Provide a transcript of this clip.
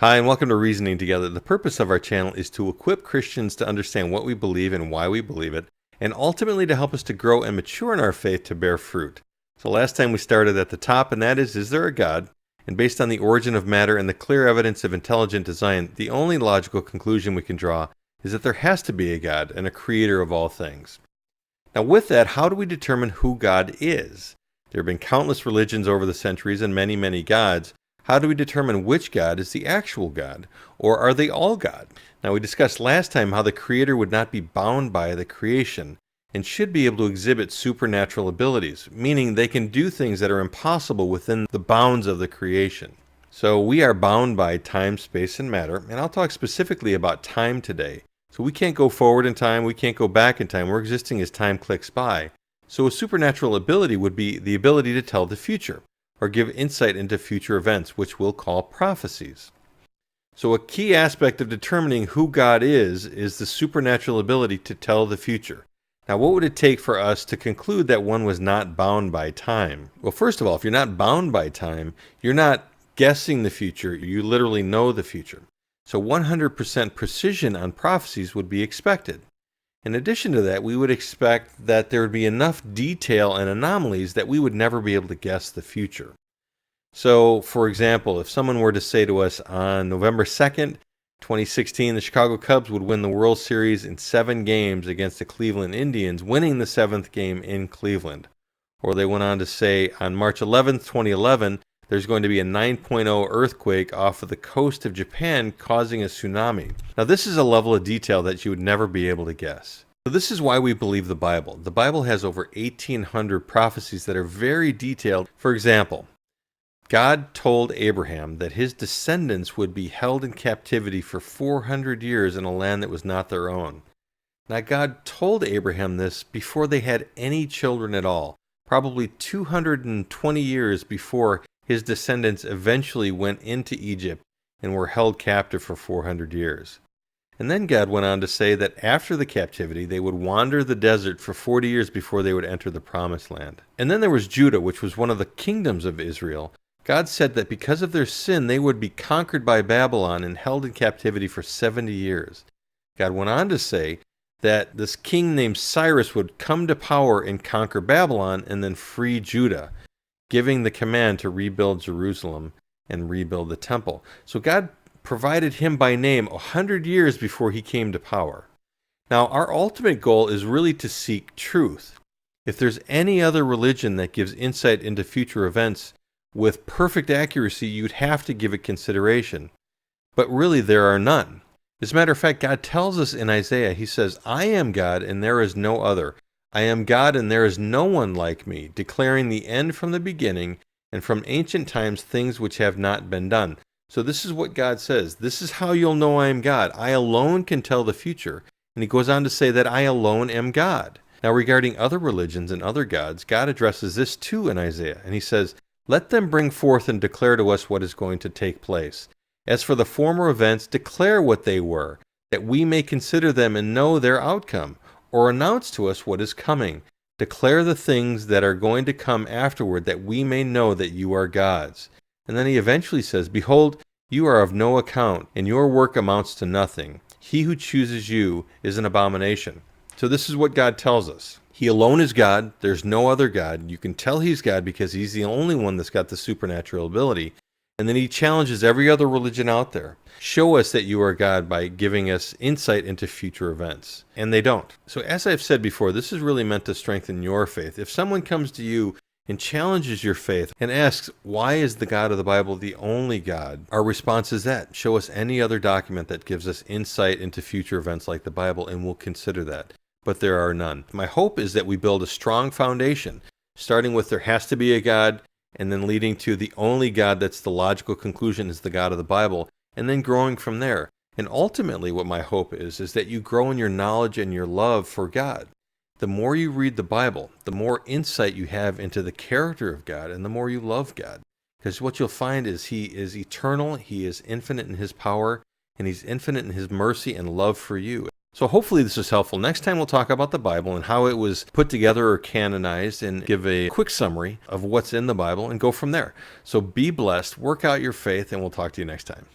Hi, and welcome to Reasoning Together. The purpose of our channel is to equip Christians to understand what we believe and why we believe it, and ultimately to help us to grow and mature in our faith to bear fruit. So last time we started at the top, and that is there a God? And based on the origin of matter and the clear evidence of intelligent design, the only logical conclusion we can draw is that there has to be a God and a creator of all things. Now with that, how do we determine who God is? There have been countless religions over the centuries and many, many gods. How do we determine which God is the actual God? Or are they all God? Now we discussed last time how the Creator would not be bound by the creation and should be able to exhibit supernatural abilities, meaning they can do things that are impossible within the bounds of the creation. So we are bound by time, space, and matter, and I'll talk specifically about time today. So we can't go forward in time, we can't go back in time, we're existing as time clicks by. So a supernatural ability would be the ability to tell the future, or give insight into future events, which we'll call prophecies. So a key aspect of determining who God is the supernatural ability to tell the future. Now, what would it take for us to conclude that one was not bound by time? Well, first of all, if you're not bound by time, you're not guessing the future, you literally know the future. So 100% precision on prophecies would be expected. In addition to that, we would expect that there would be enough detail and anomalies that we would never be able to guess the future. So, for example, if someone were to say to us on November 2nd, 2016, the Chicago Cubs would win the World Series in 7 games against the Cleveland Indians, winning the 7th game in Cleveland. Or they went on to say on March 11th, 2011, there's going to be a 9.0 earthquake off of the coast of Japan causing a tsunami. Now this is a level of detail that you would never be able to guess. So this is why we believe the Bible. The Bible has over 1,800 prophecies that are very detailed. For example, God told Abraham that his descendants would be held in captivity for 400 years in a land that was not their own. Now God told Abraham this before they had any children at all, probably 220 years before his descendants eventually went into Egypt and were held captive for 400 years. And then God went on to say that after the captivity, they would wander the desert for 40 years before they would enter the promised land. And then there was Judah, which was one of the kingdoms of Israel. God said that because of their sin, they would be conquered by Babylon and held in captivity for 70 years. God went on to say that this king named Cyrus would come to power and conquer Babylon and then free Judah, giving the command to rebuild Jerusalem and rebuild the temple. So God provided him by name 100 years before he came to power. Now, our ultimate goal is really to seek truth. If there's any other religion that gives insight into future events with perfect accuracy, you'd have to give it consideration. But really, there are none. As a matter of fact, God tells us in Isaiah, he says, I am God and there is no other. I am God and there is no one like me, declaring the end from the beginning and from ancient times things which have not been done. So this is what God says. This is how you'll know I am God. I alone can tell the future. And he goes on to say that I alone am God. Now regarding other religions and other gods, God addresses this too in Isaiah. And he says, let them bring forth and declare to us what is going to take place. As for the former events, declare what they were, that we may consider them and know their outcome. Or announce to us what is coming. Declare the things that are going to come afterward, that we may know that you are gods. And then he eventually says, behold, you are of no account, and your work amounts to nothing. He who chooses you is an abomination. So this is what God tells us. He alone is God. There's no other God. You can tell he's God because he's the only one that's got the supernatural ability. And then he challenges every other religion out there. Show us that you are God by giving us insight into future events. And they don't. So as I've said before, this is really meant to strengthen your faith. If someone comes to you and challenges your faith and asks, why is the God of the Bible the only God? Our response is that. Show us any other document that gives us insight into future events like the Bible, and we'll consider that. But there are none. My hope is that we build a strong foundation, starting with there has to be a God, and then leading to the only God that's the logical conclusion is the God of the Bible, and then growing from there. And ultimately what my hope is that you grow in your knowledge and your love for God. The more you read the Bible, the more insight you have into the character of God, and the more you love God. Because what you'll find is he is eternal, he is infinite in his power, and he's infinite in his mercy and love for you. So hopefully this is helpful. Next time we'll talk about the Bible and how it was put together or canonized, and give a quick summary of what's in the Bible and go from there. So be blessed, work out your faith, and we'll talk to you next time.